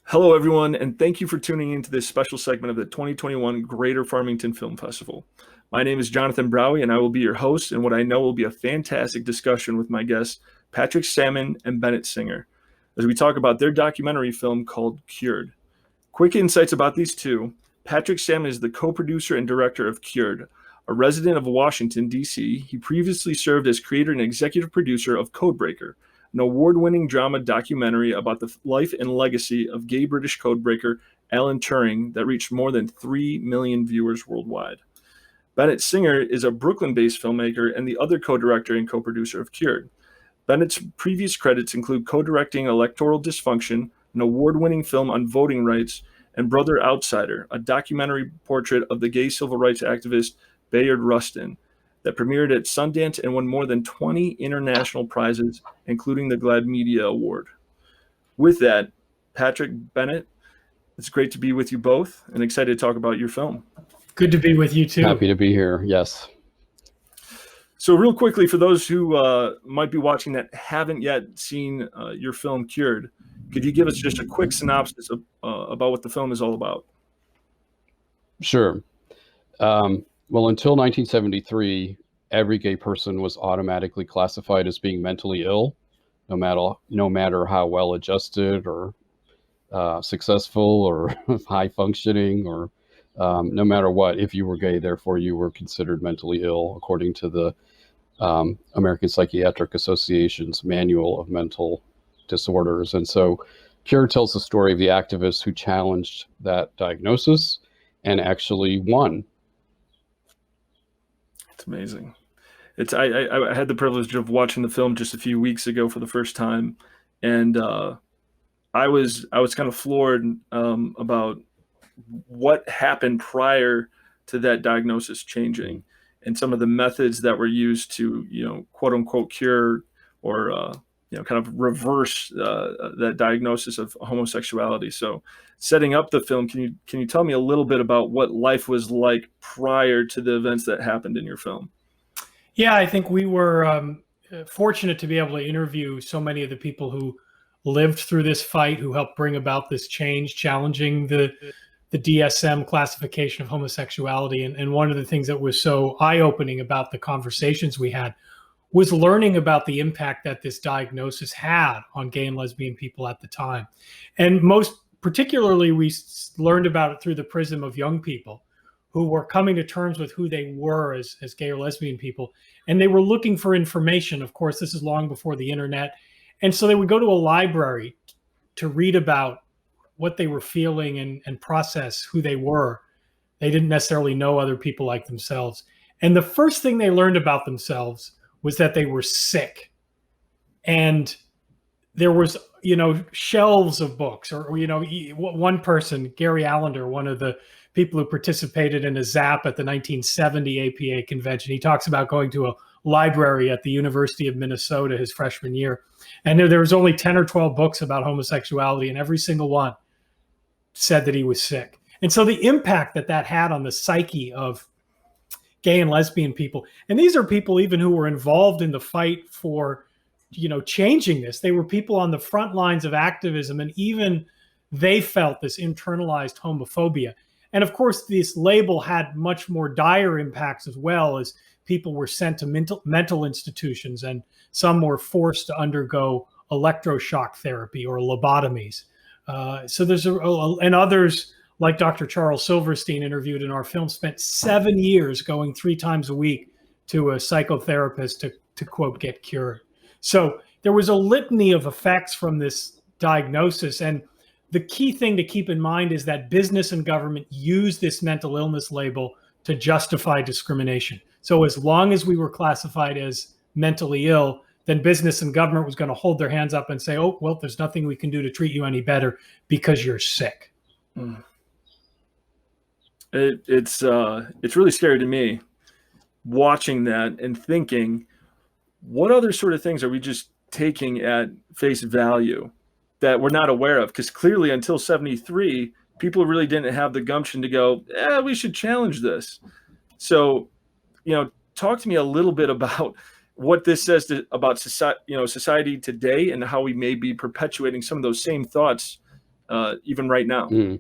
Hello, everyone, and thank you for tuning into this special segment of the 2021 Greater Farmington Film Festival. My name is Jonathan Braue, and I will be your host in what I know will be a fantastic discussion with my guests, Patrick Sammon and Bennett Singer, as we talk about their documentary film called CURED. Quick insights about these two. Patrick Sammon is the co-producer and director of CURED. A resident of Washington, D.C., he previously served as creator and executive producer of Codebreaker, an award-winning drama documentary about the life and legacy of gay British codebreaker Alan Turing that reached more than 3 million viewers worldwide. Bennett Singer is a Brooklyn-based filmmaker and the other co-director and co-producer of CURED. Bennett's previous credits include co-directing Electoral Dysfunction, an award-winning film on voting rights, and Brother Outsider, a documentary portrait of the gay civil rights activist Bayard Rustin, that premiered at Sundance and won more than 20 international prizes, including the GLAAD Media Award. With that, Patrick, Bennett, it's great to be with you both and excited to talk about your film. Good to be with you too. Happy to be here, yes. So real quickly, for those who might be watching that haven't yet seen your film CURED, could you give us just a quick synopsis of, about what the film is all about? Sure. Well, until 1973, every gay person was automatically classified as being mentally ill, no matter how well adjusted or successful or high functioning, or no matter what. If you were gay, therefore you were considered mentally ill, according to the American Psychiatric Association's Manual of Mental Disorders. And so CURED tells the story of the activists who challenged that diagnosis and actually won. It's amazing. I had the privilege of watching the film just a few weeks ago for the first time, and I was kind of floored about what happened prior to that diagnosis changing, and some of the methods that were used to quote unquote cure or kind of reverse that diagnosis of homosexuality. So, setting up the film, can you tell me a little bit about what life was like prior to the events that happened in your film? Yeah, I think we were fortunate to be able to interview so many of the people who lived through this fight, who helped bring about this change, challenging the DSM classification of homosexuality. And one of the things that was so eye-opening about the conversations we had was learning about the impact that this diagnosis had on gay and lesbian people at the time. And most particularly, we learned about it through the prism of young people who were coming to terms with who they were as gay or lesbian people. And they were looking for information. Of course, this is long before the internet. And so they would go to a library to read about what they were feeling and process who they were. They didn't necessarily know other people like themselves. And the first thing they learned about themselves was that they were sick. And there was, shelves of books, or one person, Gary Allender, one of the people who participated in a ZAP at the 1970 APA convention, he talks about going to a library at the University of Minnesota his freshman year. And there was only 10 or 12 books about homosexuality, and every single one said that he was sick. And so the impact that had on the psyche of gay and lesbian people, and these are people even who were involved in the fight for changing this. They were people on the front lines of activism, and even they felt this internalized homophobia. And of course, this label had much more dire impacts as well, as people were sent to mental institutions, and some were forced to undergo electroshock therapy or lobotomies. So there's and others, like Dr. Charles Silverstein, interviewed in our film, spent 7 years going 3 times a week to a psychotherapist to quote, get cured. So there was a litany of effects from this diagnosis. And the key thing to keep in mind is that business and government use this mental illness label to justify discrimination. So as long as we were classified as mentally ill, then business and government was going to hold their hands up and say, oh, well, there's nothing we can do to treat you any better because you're sick. Mm. It's really scary to me watching that and thinking, what other sort of things are we just taking at face value that we're not aware of? Because clearly until 73, people really didn't have the gumption to go, we should challenge this. So, talk to me a little bit about what this says about society today, and how we may be perpetuating some of those same thoughts even right now. Mm.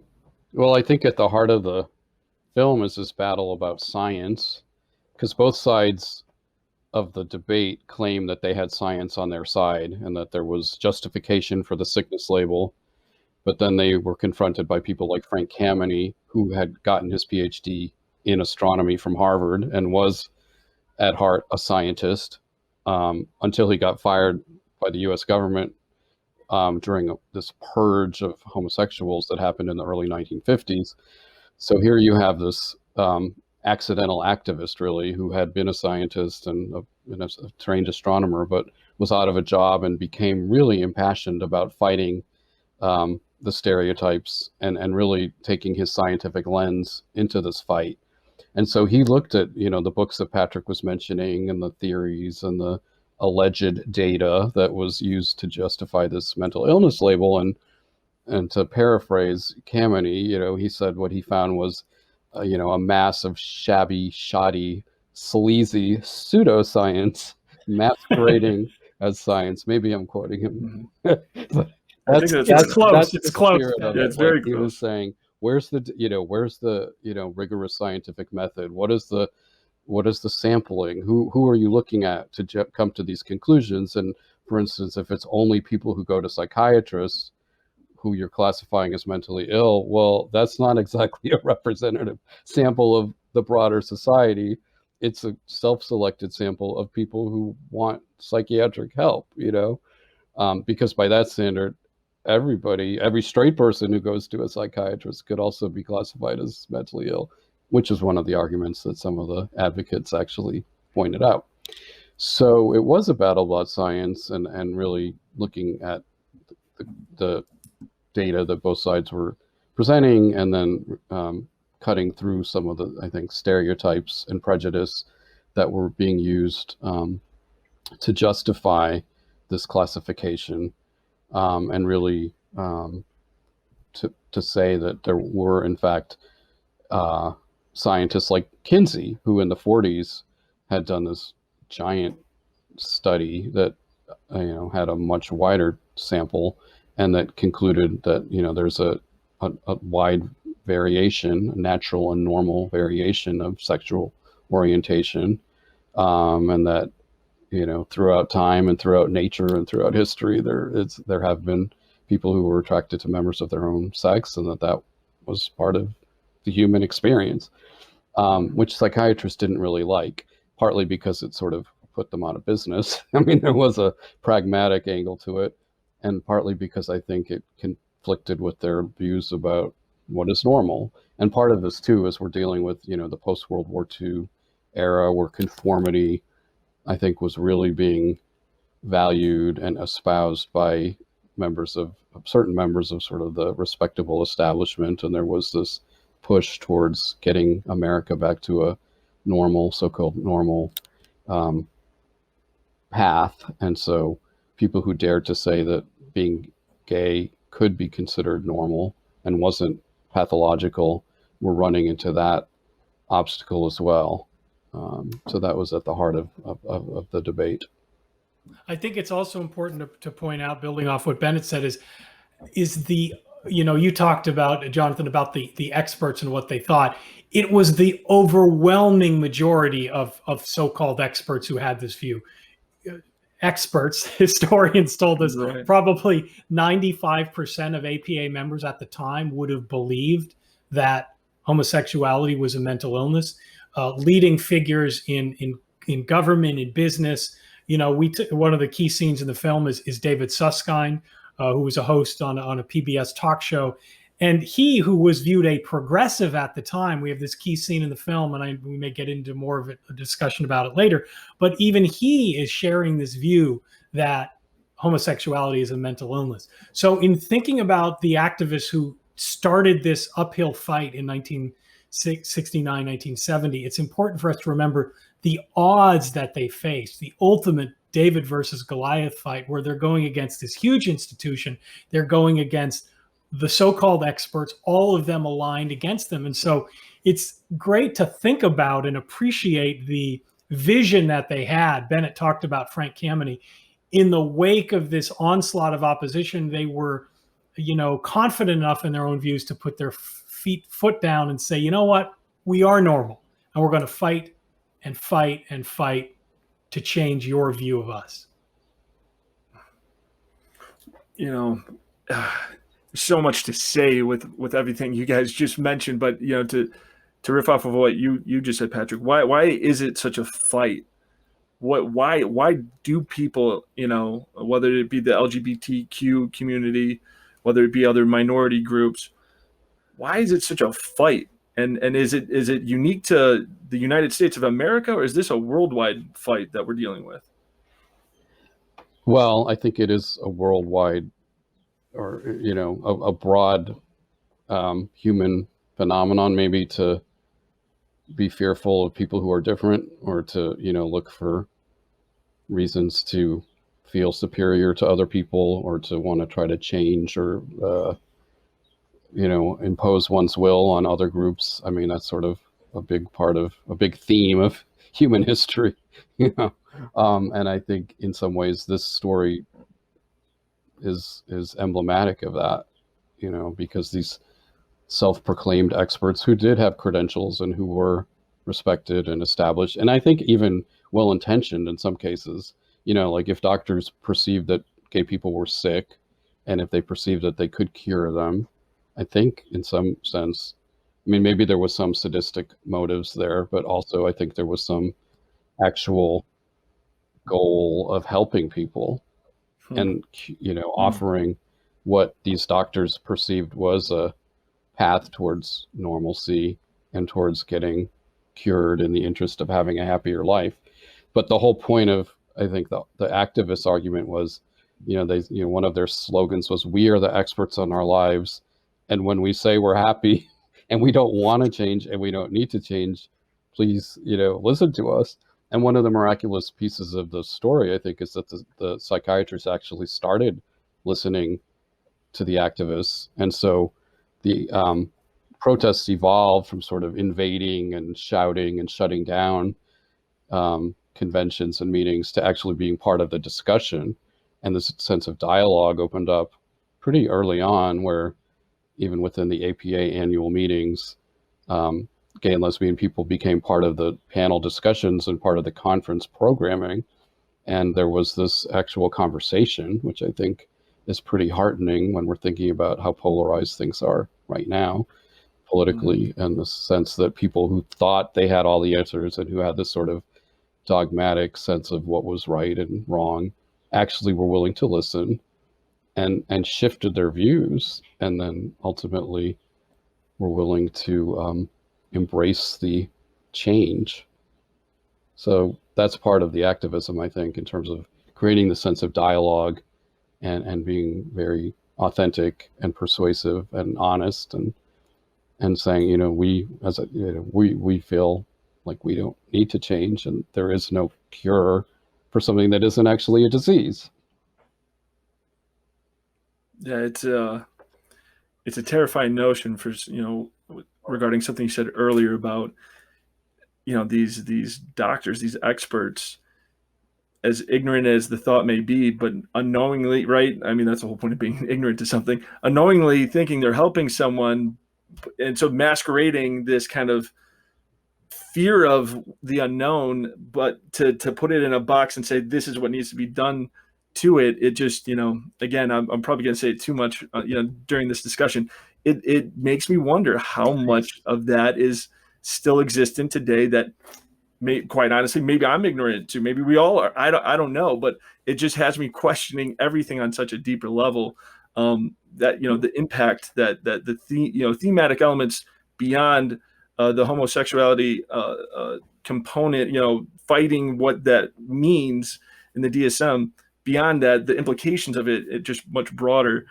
Well, I think at the heart of the film is this battle about science, because both sides of the debate claim that they had science on their side and that there was justification for the sickness label. But then they were confronted by people like Frank Kameny, who had gotten his PhD in astronomy from Harvard and was at heart a scientist, until he got fired by the US government during this purge of homosexuals that happened in the early 1950s. So here you have this accidental activist, really, who had been a scientist and a trained astronomer, but was out of a job and became really impassioned about fighting the stereotypes and really taking his scientific lens into this fight. And so he looked at, the books that Patrick was mentioning and the theories and the alleged data that was used to justify this mental illness label. And to paraphrase Kameny, he said what he found was, a mass of shabby, shoddy, sleazy pseudoscience masquerading as science. Maybe I'm quoting him. But it's close. It's close. Yeah, it's very close. He was saying, where's the rigorous scientific method? What is the sampling? Who are you looking at to come to these conclusions? And for instance, if it's only people who go to psychiatrists who you're classifying as mentally ill, well, that's not exactly a representative sample of the broader society. It's a self-selected sample of people who want psychiatric help, because by that standard, every straight person who goes to a psychiatrist could also be classified as mentally ill, which is one of the arguments that some of the advocates actually pointed out. So it was a battle about science and really looking at the data that both sides were presenting, and then cutting through some of the, I think, stereotypes and prejudice that were being used to justify this classification, and really to say that there were, in fact, scientists like Kinsey, who in the 40s had done this giant study that had a much wider sample, and that concluded that there's a wide variation, natural and normal variation of sexual orientation, and that throughout time and throughout nature and throughout history, there have been people who were attracted to members of their own sex, and that was part of the human experience, which psychiatrists didn't really like, partly because it sort of put them out of business. I mean, there was a pragmatic angle to it, and partly because I think it conflicted with their views about what is normal. And part of this too is we're dealing with the post-World War II era, where conformity, I think, was really being valued and espoused by certain members of sort of the respectable establishment, and there was this push towards getting America back to a normal, so-called normal path. And so people who dared to say that being gay could be considered normal and wasn't pathological were running into that obstacle as well. So that was at the heart of the debate. I think it's also important to point out, building off what Bennett said, is the, you talked about, Jonathan, about the experts and what they thought. It was the overwhelming majority of so-called experts who had this view. Experts, historians told us, right, probably 95% of APA members at the time would have believed that homosexuality was a mental illness. Leading figures in government, in business, one of the key scenes in the film is David Susskind, who was a host on a PBS talk show. And he, who was viewed a progressive at the time, we have this key scene in the film, and we may get into more of a discussion about it later, but even he is sharing this view that homosexuality is a mental illness. So in thinking about the activists who started this uphill fight in 1969, 1970, it's important for us to remember the odds that they faced, the ultimate David versus Goliath fight, where they're going against this huge institution. They're going against the so-called experts, all of them aligned against them. And so it's great to think about and appreciate the vision that they had. Bennett talked about Frank Kameny. In the wake of this onslaught of opposition, they were, confident enough in their own views to put their foot down and say, you know what, we are normal, and we're going to fight and fight and fight to change your view of us. There's so much to say with everything you guys just mentioned, but to riff off of what you just said, Patrick, why is it such a fight? Why do people, whether it be the LGBTQ community, whether it be other minority groups, why is it such a fight? And is it unique to the United States of America, or is this a worldwide fight that we're dealing with? Well, I think it is a worldwide, or a broad human phenomenon, maybe, to be fearful of people who are different, or to look for reasons to feel superior to other people, or to want to try to change or impose one's will on other groups. I mean, that's sort of a big theme of human history. And I think in some ways this story is emblematic of that, because these self-proclaimed experts who did have credentials and who were respected and established, and I think even well-intentioned in some cases, like if doctors perceived that gay people were sick, and if they perceived that they could cure them, I think in some sense, I mean, maybe there was some sadistic motives there, but also I think there was some actual goal of helping people and, offering what these doctors perceived was a path towards normalcy and towards getting cured in the interest of having a happier life. But the whole point of, I think, the activist argument was, one of their slogans was, "We are the experts on our lives. And when we say we're happy and we don't want to change and we don't need to change, please, listen to us." And one of the miraculous pieces of the story, I think, is that the psychiatrists actually started listening to the activists. And so the protests evolved from sort of invading and shouting and shutting down conventions and meetings to actually being part of the discussion. And this sense of dialogue opened up pretty early on, where even within the APA annual meetings, gay and lesbian people became part of the panel discussions and part of the conference programming. And there was this actual conversation, which I think is pretty heartening when we're thinking about how polarized things are right now politically, and the sense that people who thought they had all the answers and who had this sort of dogmatic sense of what was right and wrong actually were willing to listen and shifted their views, and then ultimately were willing to embrace the change. So that's part of the activism, I think, in terms of creating the sense of dialogue and being very authentic and persuasive and honest, and saying, we feel like we don't need to change, and there is no cure for something that isn't actually a disease. Yeah, it's a terrifying notion for, regarding something you said earlier about, these doctors, these experts, as ignorant as the thought may be, but unknowingly, right? I mean, that's the whole point of being ignorant to something, unknowingly thinking they're helping someone. And so masquerading this kind of fear of the unknown, but to put it in a box and say, this is what needs to be done to it. It just, again, I'm probably going to say it too much, during this discussion. It makes me wonder how much of that is still existent today that quite honestly, maybe I'm ignorant to, maybe we all are. I don't know, but it just has me questioning everything on such a deeper level. That the impact that the thematic elements beyond the homosexuality component, fighting what that means in the DSM. Beyond that, the implications of it just much broader.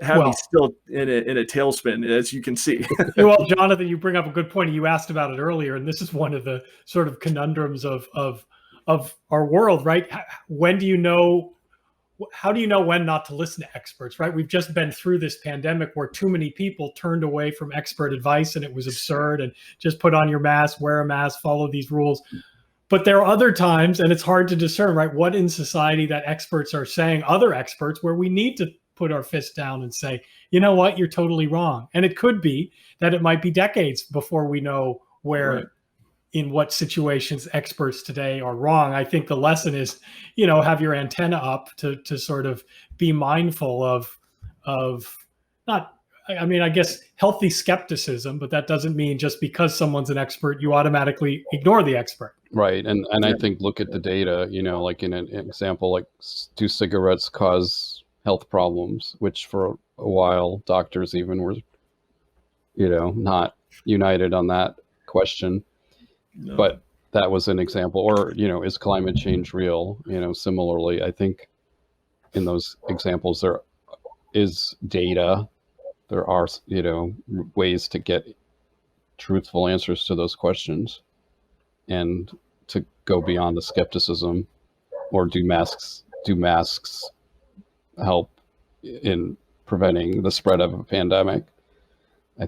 Have me still in a tailspin, as you can see. Well, Jonathan, you bring up a good point. You asked about it earlier, and this is one of the sort of conundrums of our world, right? How do you know when not to listen to experts, right? We've just been through this pandemic where too many people turned away from expert advice, and it was absurd, and just put on your mask, wear a mask, follow these rules. But there are other times, and it's hard to discern, right, what in society that experts are saying, other experts, where we need to put our fist down and say, you know what, you're totally wrong. And it could be that it might be decades before we know where, Right. in what situations experts today are wrong. I think the lesson is, have your antenna up to sort of be mindful of not, I mean, I guess healthy skepticism, but that doesn't mean just because someone's an expert, you automatically ignore the expert. Right. And I think look at the data, like in an example, like do cigarettes cause health problems, which for a while doctors even were, not united on that question. No. But that was an example. Or, is climate change real? Similarly, I think in those examples, there is data. There are, ways to get truthful answers to those questions and to go beyond the skepticism. Or do masks help in preventing the spread of a pandemic? I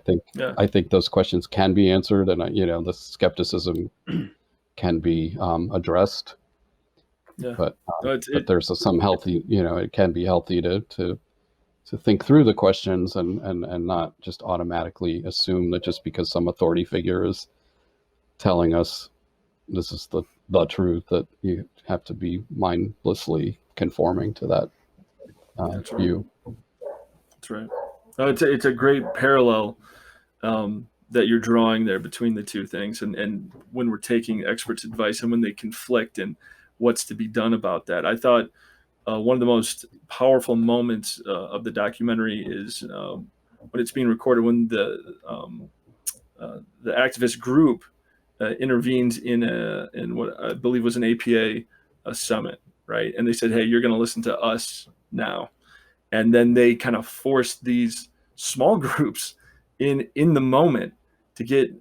think those questions can be answered, and the skepticism can be addressed. Yeah. But there's some healthy, it can be healthy to think through the questions and not just automatically assume that just because some authority figure is telling us this is the truth, that you have to be mindlessly conforming to that view. That's right. It's a great parallel that you're drawing there between the two things, and when we're taking experts' advice and when they conflict and what's to be done about that. I thought one of the most powerful moments of the documentary is when it's being recorded, when the activist group intervened in what I believe was an APA summit, right? And they said, "Hey, you're going to listen to us now." And then they kind of forced these small groups in the moment to get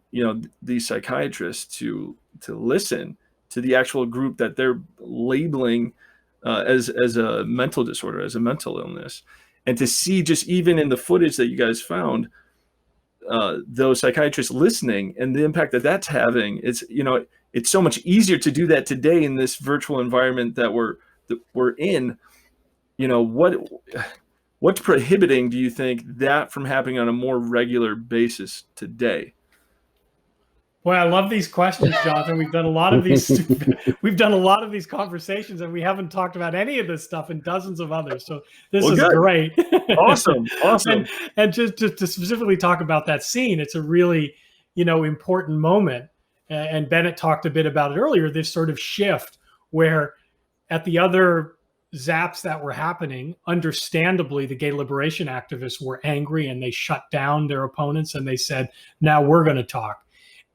these psychiatrists to listen to the actual group that they're labeling as a mental disorder, as a mental illness, and to see just even in the footage that you guys found, those psychiatrists listening and the impact that that's having. It's so much easier to do that today in this virtual environment that we're in. What's prohibiting, do you think, that from happening on a more regular basis today? Boy, I love these questions, Jonathan. We've done a lot of these. We've done a lot of these conversations, and we haven't talked about any of this stuff and dozens of others. So this is good. Great. Awesome. And just to specifically talk about that scene, it's a really, important moment. And Bennett talked a bit about it earlier. This sort of shift where, at the other zaps that were happening, understandably, the gay liberation activists were angry and they shut down their opponents and they said, "Now we're going to talk."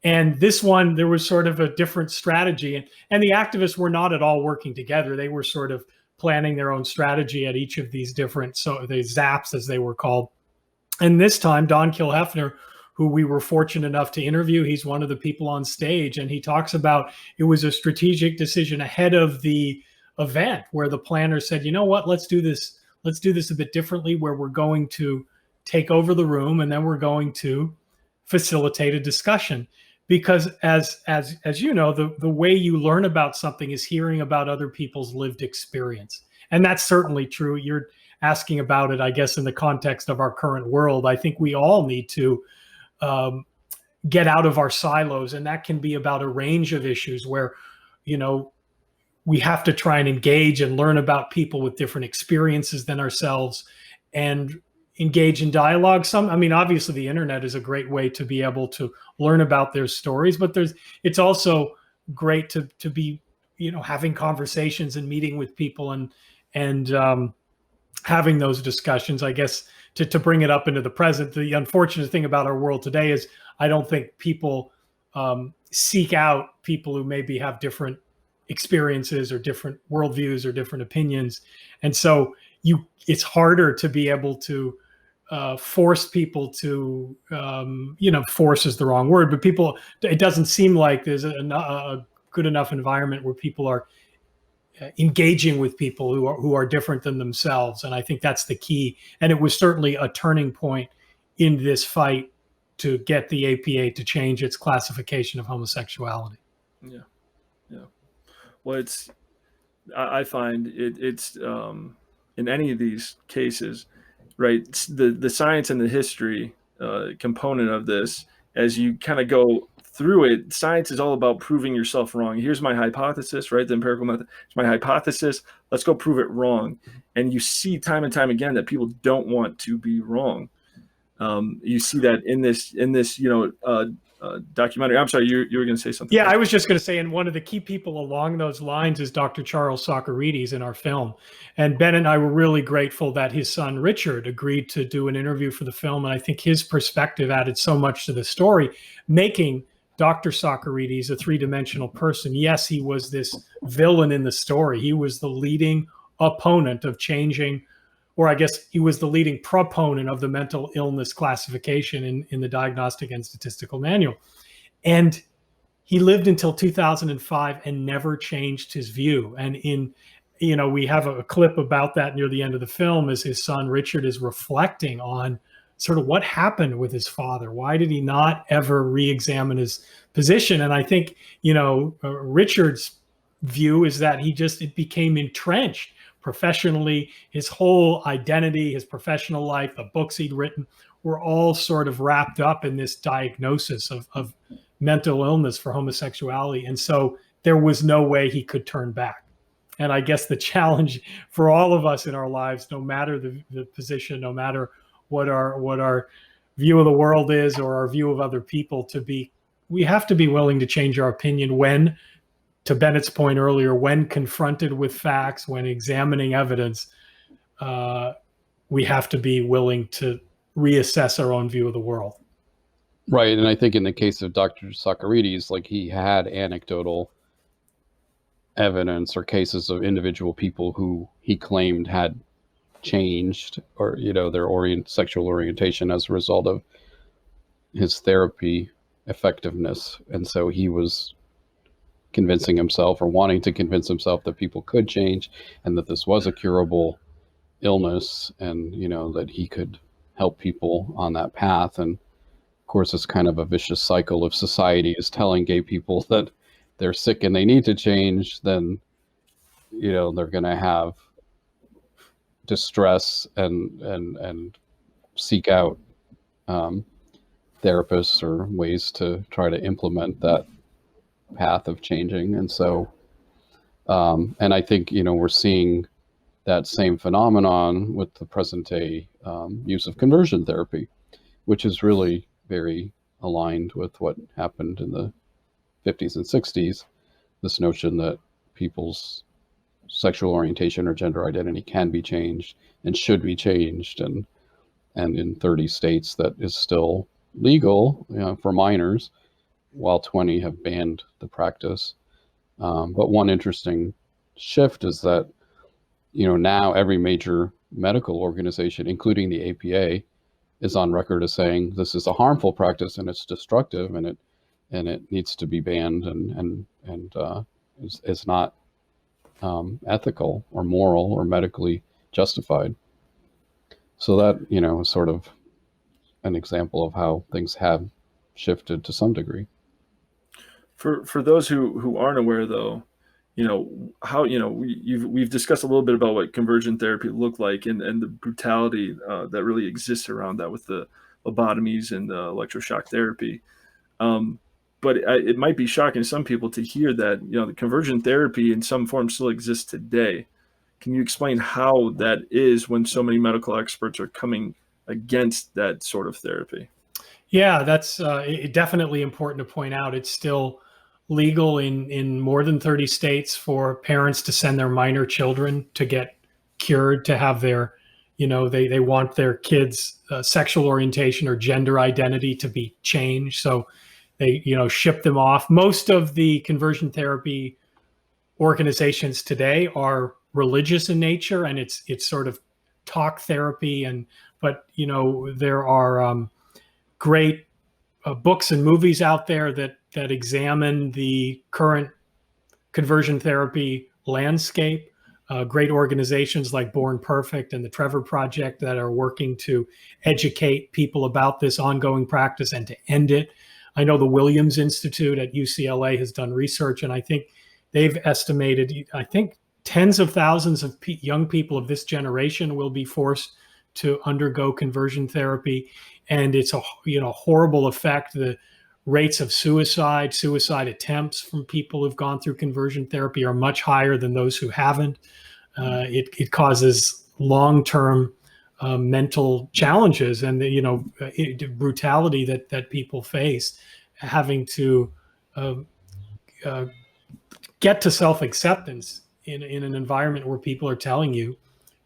And this one, there was sort of a different strategy. And the activists were not at all working together. They were sort of planning their own strategy at each of these different, the zaps as they were called. And this time, Don Kilhefner, who we were fortunate enough to interview, he's one of the people on stage. And he talks about it was a strategic decision ahead of the event where the planners said, you know what, let's do this a bit differently, where we're going to take over the room and then we're going to facilitate a discussion. Because as you know, the way you learn about something is hearing about other people's lived experience. And that's certainly true. You're asking about it, I guess, in the context of our current world. I think we all need to get out of our silos. And that can be about a range of issues where, we have to try and engage and learn about people with different experiences than ourselves and engage in dialogue. Obviously the internet is a great way to be able to learn about their stories, but it's also great to be, having conversations and meeting with people and having those discussions. I guess to bring it up into the present, the unfortunate thing about our world today is I don't think people seek out people who maybe have different experiences or different worldviews or different opinions. And so it's harder to be able to force people to, force is the wrong word, but it doesn't seem like there's a good enough environment where people are engaging with people who are different than themselves. And I think that's the key. And it was certainly a turning point in this fight to get the APA to change its classification of homosexuality. Yeah. Well, I find it's in any of these cases, right? The science and the history component of this, as you kind of go through it, science is all about proving yourself wrong. Here's my hypothesis, right? The empirical method. It's my hypothesis. Let's go prove it wrong. And you see time and time again that people don't want to be wrong. You see that in this documentary. I'm sorry, you were going to say something. Yeah, I was just going to say, and one of the key people along those lines is Dr. Charles Socarides in our film. And Ben and I were really grateful that his son Richard agreed to do an interview for the film. And I think his perspective added so much to the story, making Dr. Socarides a three-dimensional person. Yes, he was this villain in the story. He was the leading opponent of changing, or I guess he was the leading proponent of the mental illness classification in the Diagnostic and Statistical Manual. And he lived until 2005 and never changed his view. And we have a clip about that near the end of the film as his son Richard is reflecting on sort of what happened with his father. Why did he not ever re-examine his position? And I think, Richard's view is that it became entrenched professionally. His whole identity, his professional life, the books he'd written were all sort of wrapped up in this diagnosis of mental illness for homosexuality. And so there was no way he could turn back. And I guess the challenge for all of us in our lives, no matter the position, no matter what our view of the world is or our view of other people, we have to be willing to change our opinion when, to Bennett's point earlier, when confronted with facts, when examining evidence, we have to be willing to reassess our own view of the world. Right. And I think in the case of Dr. Socarides, like, he had anecdotal evidence or cases of individual people who he claimed had changed, or their sexual orientation as a result of his therapy effectiveness. And so he was convincing himself, or wanting to convince himself, that people could change and that this was a curable illness, and that he could help people on that path. And of course, it's kind of a vicious cycle. If society is telling gay people that they're sick and they need to change, then they're going to have distress and seek out therapists or ways to try to implement that path of changing. And so and I think we're seeing that same phenomenon with the present day use of conversion therapy, which is really very aligned with what happened in the 50s and 60s. This notion that people's sexual orientation or gender identity can be changed and should be changed, and in 30 states that is still legal for minors, while 20 have banned the practice. But one interesting shift is that now every major medical organization, including the APA, is on record as saying this is a harmful practice and it's destructive, and it needs to be banned, and is not ethical or moral or medically justified. So that is sort of an example of how things have shifted to some degree. For those who aren't aware, though, how we've discussed a little bit about what conversion therapy looked like, and the brutality that really exists around that with the lobotomies and the electroshock therapy. But it might be shocking to some people to hear that the conversion therapy in some form still exists today. Can you explain how that is when so many medical experts are coming against that sort of therapy? Yeah, that's definitely important to point out. It's still legal in more than 30 states for parents to send their minor children to get cured, to have their, they want their kids' sexual orientation or gender identity to be changed. So they, ship them off. Most of the conversion therapy organizations today are religious in nature, and it's sort of talk therapy. But there are great books and movies out there that examine the current conversion therapy landscape. Great organizations like Born Perfect and the Trevor Project that are working to educate people about this ongoing practice and to end it. I know the Williams Institute at UCLA has done research, and I think they've estimated, I think, tens of thousands of young people of this generation will be forced to undergo conversion therapy, and it's a horrible effect. The rates of suicide attempts from people who've gone through conversion therapy are much higher than those who haven't. It causes long-term mental challenges and the brutality that people face, having to get to self-acceptance in an environment where people are telling you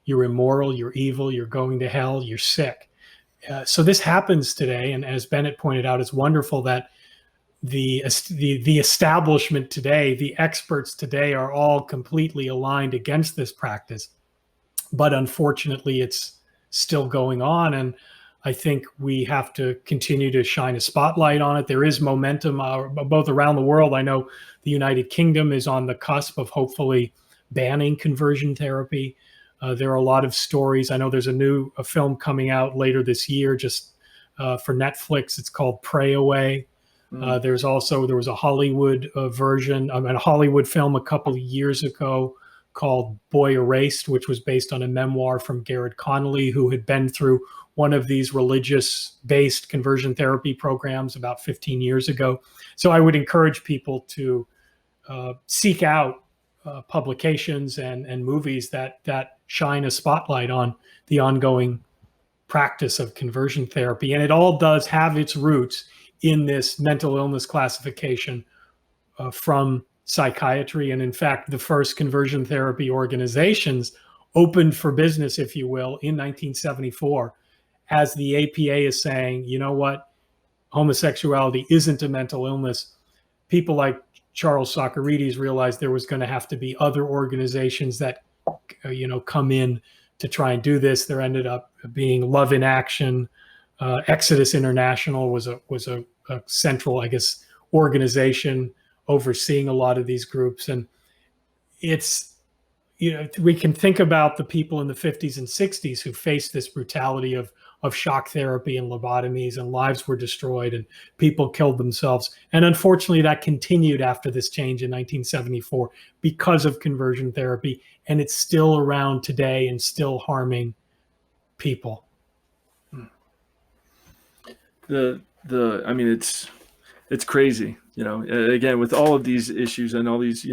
you're immoral, you're evil, you're going to hell, you're sick. So this happens today, and as Bennett pointed out, it's wonderful that the establishment today, the experts today, are all completely aligned against this practice. But unfortunately, it's still going on, and I think we have to continue to shine a spotlight on it. There is momentum both around the world. I know the United Kingdom is on the cusp of hopefully banning conversion therapy. There are a lot of stories. I know there's a film coming out later this year just for Netflix. It's called Pray Away. There was a Hollywood version, a Hollywood film a couple of years ago called Boy Erased, which was based on a memoir from Garrett Connolly, who had been through one of these religious-based conversion therapy programs about 15 years ago. So I would encourage people to seek out publications and movies that shine a spotlight on the ongoing practice of conversion therapy. And it all does have its roots in this mental illness classification from psychiatry. And in fact, the first conversion therapy organizations opened for business, if you will, in 1974, as the APA is saying, you know what, homosexuality isn't a mental illness. People like Charles Socarides realized there was going to have to be other organizations that, come in to try and do this. There ended up being Love in Action. Exodus International was a central, I guess, organization overseeing a lot of these groups. And it's, we can think about the people in the 50s and 60s who faced this brutality of shock therapy and lobotomies, and lives were destroyed and people killed themselves. And unfortunately, that continued after this change in 1974 because of conversion therapy. And it's still around today and still harming people. I mean, it's crazy, again, with all of these issues and all these,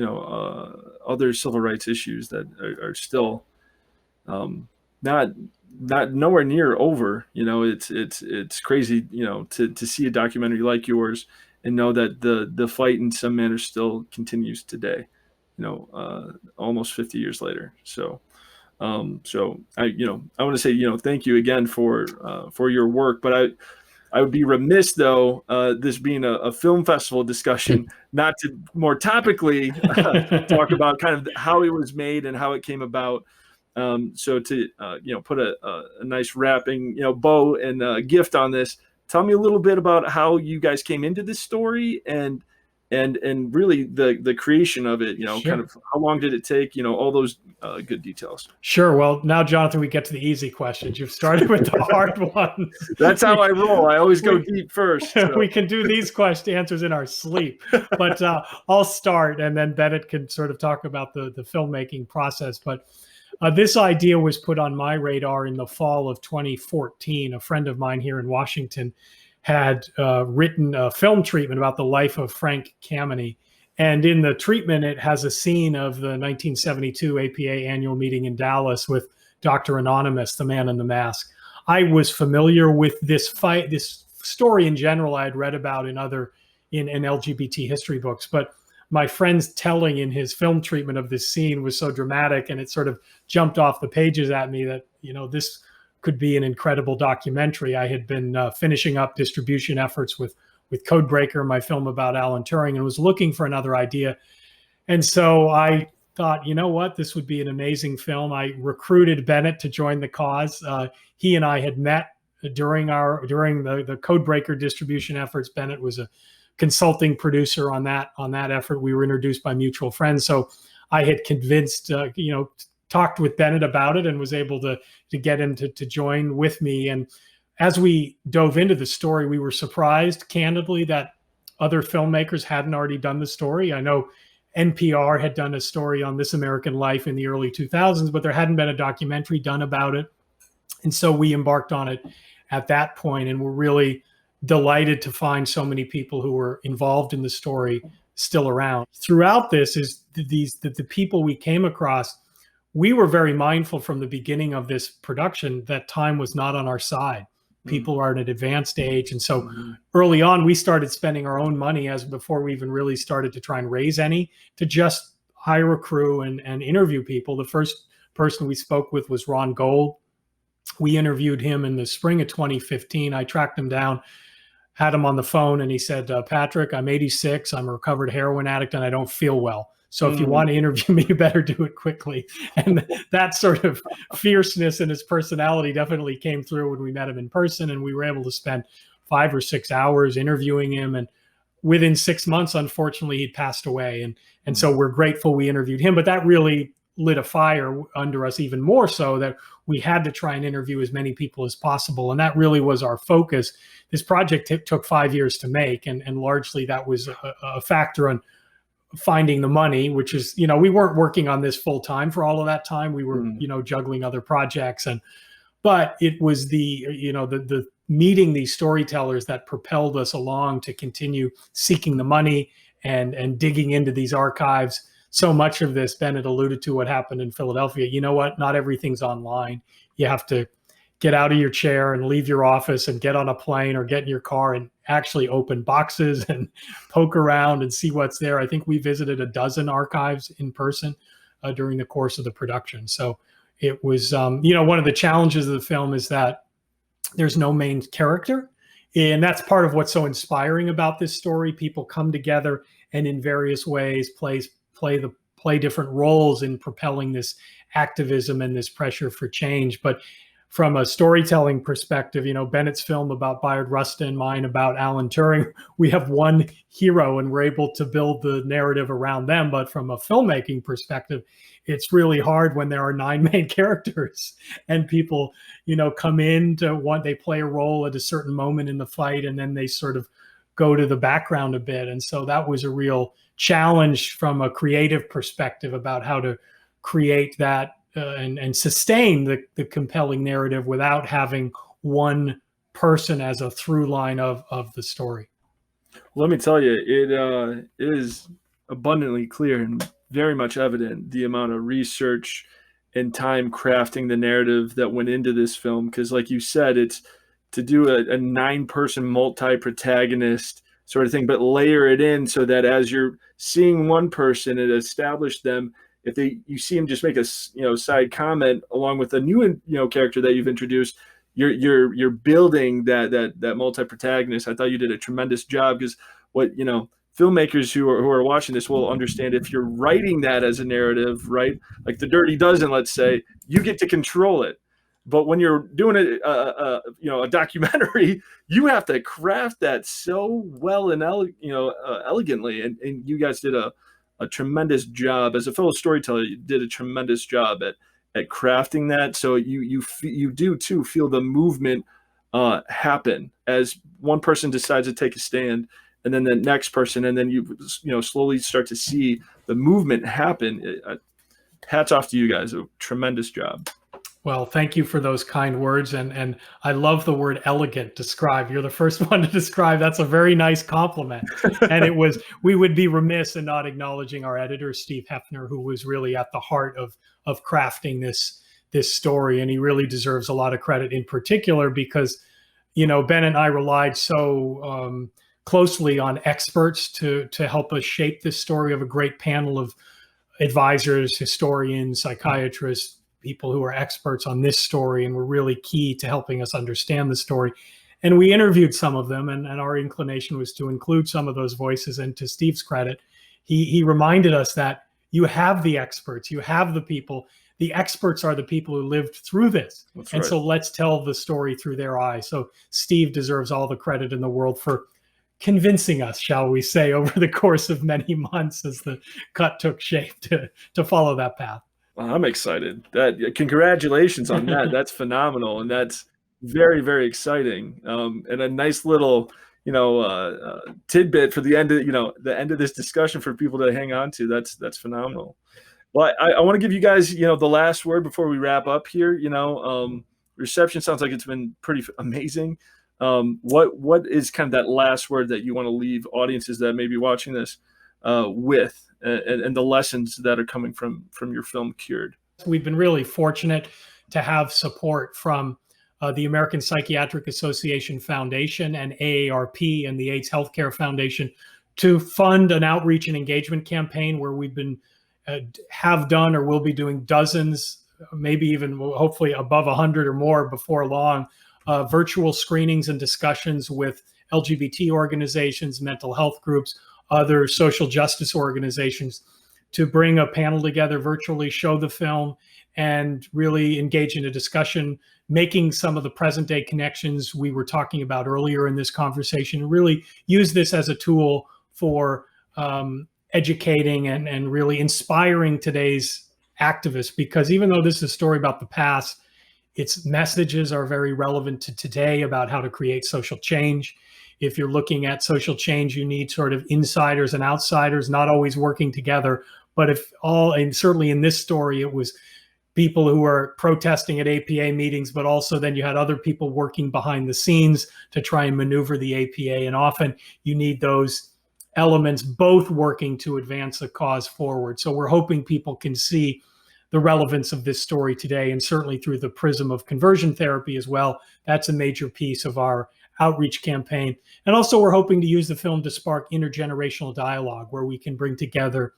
other civil rights issues that are still not nowhere near over. It's crazy, to see a documentary like yours and know that the fight in some manner still continues today, almost 50 years later. So I want to say, thank you again for your work, but I would be remiss, though, this being a film festival discussion, not to more topically talk about kind of how it was made and how it came about. So to put a nice wrapping bow and gift on this, tell me a little bit about how you guys came into this story and really the creation of it. Sure. Kind of how long did it take? All those good details. Sure. Well, now, Jonathan, we get to the easy questions. You've started with the hard ones. That's how I roll. I always go deep first. So. We can do these answers in our sleep, but I'll start, and then Bennett can sort of talk about the filmmaking process. But this idea was put on my radar in the fall of 2014. A friend of mine here in Washington had written a film treatment about the life of Frank Kameny. And in the treatment, it has a scene of the 1972 APA annual meeting in Dallas with Dr. Anonymous, the man in the mask. I was familiar with this story in general. I had read about in LGBT history books, but my friend's telling in his film treatment of this scene was so dramatic, and it sort of jumped off the pages at me that, this could be an incredible documentary. I had been finishing up distribution efforts with Codebreaker, my film about Alan Turing, and was looking for another idea. And so I thought, this would be an amazing film. I recruited Bennett to join the cause. He and I had met during the Codebreaker distribution efforts. Bennett was a consulting producer on that effort. We were introduced by mutual friends. So I had convinced, talked with Bennett about it and was able to get him to join with me. And as we dove into the story, we were surprised, candidly, that other filmmakers hadn't already done the story. I know NPR had done a story on This American Life in the early 2000s, but there hadn't been a documentary done about it. And so we embarked on it at that point, and we're really delighted to find so many people who were involved in the story still around. Throughout this is the people we came across. We were very mindful from the beginning of this production that time was not on our side. People are at an advanced age. And so early on, we started spending our own money as before we even really started to try and raise any, to just hire a crew and interview people. The first person we spoke with was Ron Gold. We interviewed him in the spring of 2015. I tracked him down, had him on the phone, and he said, Patrick, I'm 86. I'm a recovered heroin addict and I don't feel well. So if you want to interview me, you better do it quickly. And that sort of fierceness in his personality definitely came through when we met him in person, and we were able to spend 5 or 6 hours interviewing him. And within 6 months, unfortunately, he'd passed away. And so we're grateful we interviewed him, but that really lit a fire under us even more so that we had to try and interview as many people as possible. And that really was our focus. This project took 5 years to make, and largely that was a factor on finding the money, which is, we weren't working on this full time for all of that time. We were, juggling other projects, but it was the meeting these storytellers that propelled us along to continue seeking the money and digging into these archives. So much of this, Bennett alluded to what happened in Philadelphia. You know what? Not everything's online. You have to get out of your chair and leave your office and get on a plane or get in your car and actually open boxes and poke around and see what's there. I think we visited a dozen archives in person during the course of the production. So it was, one of the challenges of the film is that there's no main character. And that's part of what's so inspiring about this story. People come together and in various ways play different roles in propelling this activism and this pressure for change. But from a storytelling perspective, Bennett's film about Bayard Rustin, mine about Alan Turing, we have one hero and we're able to build the narrative around them. But from a filmmaking perspective, it's really hard when there are 9 main characters and people, come in they play a role at a certain moment in the fight, and then they sort of go to the background a bit. And so that was a real challenge from a creative perspective about how to create that and sustain the compelling narrative without having one person as a through line of the story. Let me tell you, it is abundantly clear and very much evident the amount of research and time crafting the narrative that went into this film. Because like you said, it's to do a 9-person multi-protagonist sort of thing, but layer it in so that as you're seeing one person and establish them, if you see him just make a side comment along with a new character that you've introduced, you're building that multi-protagonist. I thought you did a tremendous job, because what filmmakers who are watching this will understand, if you're writing that as a narrative, right, like The Dirty Dozen, let's say, you get to control it. But when you're doing a documentary, you have to craft that so well and elegantly, and you guys did a tremendous job. As a fellow storyteller, you did a tremendous job at crafting that. So you do too feel the movement happen as one person decides to take a stand, and then the next person, and then you slowly start to see the movement happen. Hats off to you guys. A tremendous job. Well, thank you for those kind words. And I love the word elegant, describe. You're the first one to describe. That's a very nice compliment. And we would be remiss in not acknowledging our editor, Steve Hefner, who was really at the heart of crafting this story. And he really deserves a lot of credit, in particular because, Ben and I relied so closely on experts to help us shape this story, of a great panel of advisors, historians, psychiatrists, people who are experts on this story and were really key to helping us understand the story. And we interviewed some of them, and our inclination was to include some of those voices. And to Steve's credit, he reminded us that you have the experts, you have the people. The experts are the people who lived through this. That's and right. So let's tell the story through their eyes. So Steve deserves all the credit in the world for convincing us, shall we say, over the course of many months as the cut took shape to follow that path. Well, I'm excited. Congratulations on that. That's phenomenal. And that's very, very exciting. And a nice little, tidbit for the end of the end of this discussion for people to hang on to. That's phenomenal. Well, I want to give you guys the last word before we wrap up here. Reception sounds like it's been pretty amazing. What is kind of that last word that you want to leave audiences that may be watching this with, and the lessons that are coming from your film Cured? We've been really fortunate to have support from the American Psychiatric Association Foundation and AARP and the AIDS Healthcare Foundation to fund an outreach and engagement campaign where we've been have done or will be doing dozens, maybe even hopefully above 100 or more before long, virtual screenings and discussions with LGBT organizations, mental health groups, other social justice organizations, to bring a panel together virtually, show the film, and really engage in a discussion, making some of the present day connections we were talking about earlier in this conversation, and really use this as a tool for educating and really inspiring today's activists. Because even though this is a story about the past, its messages are very relevant to today about how to create social change. If you're looking at social change, you need sort of insiders and outsiders, not always working together. But and certainly in this story, it was people who were protesting at APA meetings, but also then you had other people working behind the scenes to try and maneuver the APA. And often you need those elements both working to advance a cause forward. So we're hoping people can see the relevance of this story today, and certainly through the prism of conversion therapy as well. That's a major piece of our outreach campaign. And also we're hoping to use the film to spark intergenerational dialogue, where we can bring together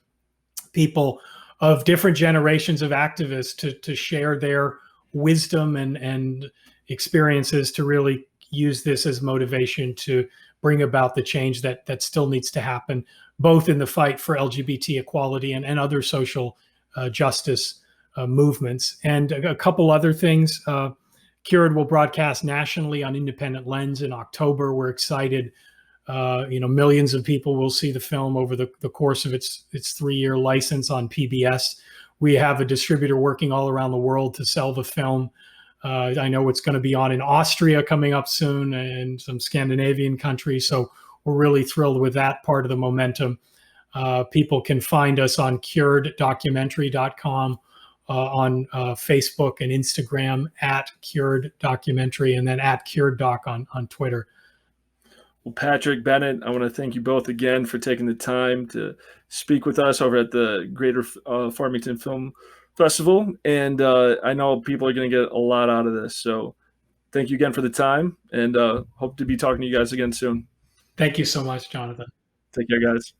people of different generations of activists to share their wisdom and experiences, to really use this as motivation to bring about the change that still needs to happen, both in the fight for LGBT equality and other social justice movements. And a couple other things. CURED will broadcast nationally on Independent Lens in October. We're excited. Millions of people will see the film over the course of its 3-year license on PBS. We have a distributor working all around the world to sell the film. I know it's going to be on in Austria coming up soon, and some Scandinavian countries. So we're really thrilled with that part of the momentum. People can find us on cureddocumentary.com, on Facebook and Instagram at Cured Documentary, and then at Cured Doc on Twitter. Well, Patrick, Bennett, I want to thank you both again for taking the time to speak with us over at the Greater Farmington Film Festival. And I know people are going to get a lot out of this. So thank you again for the time, and hope to be talking to you guys again soon. Thank you so much, Jonathan. Take care, guys.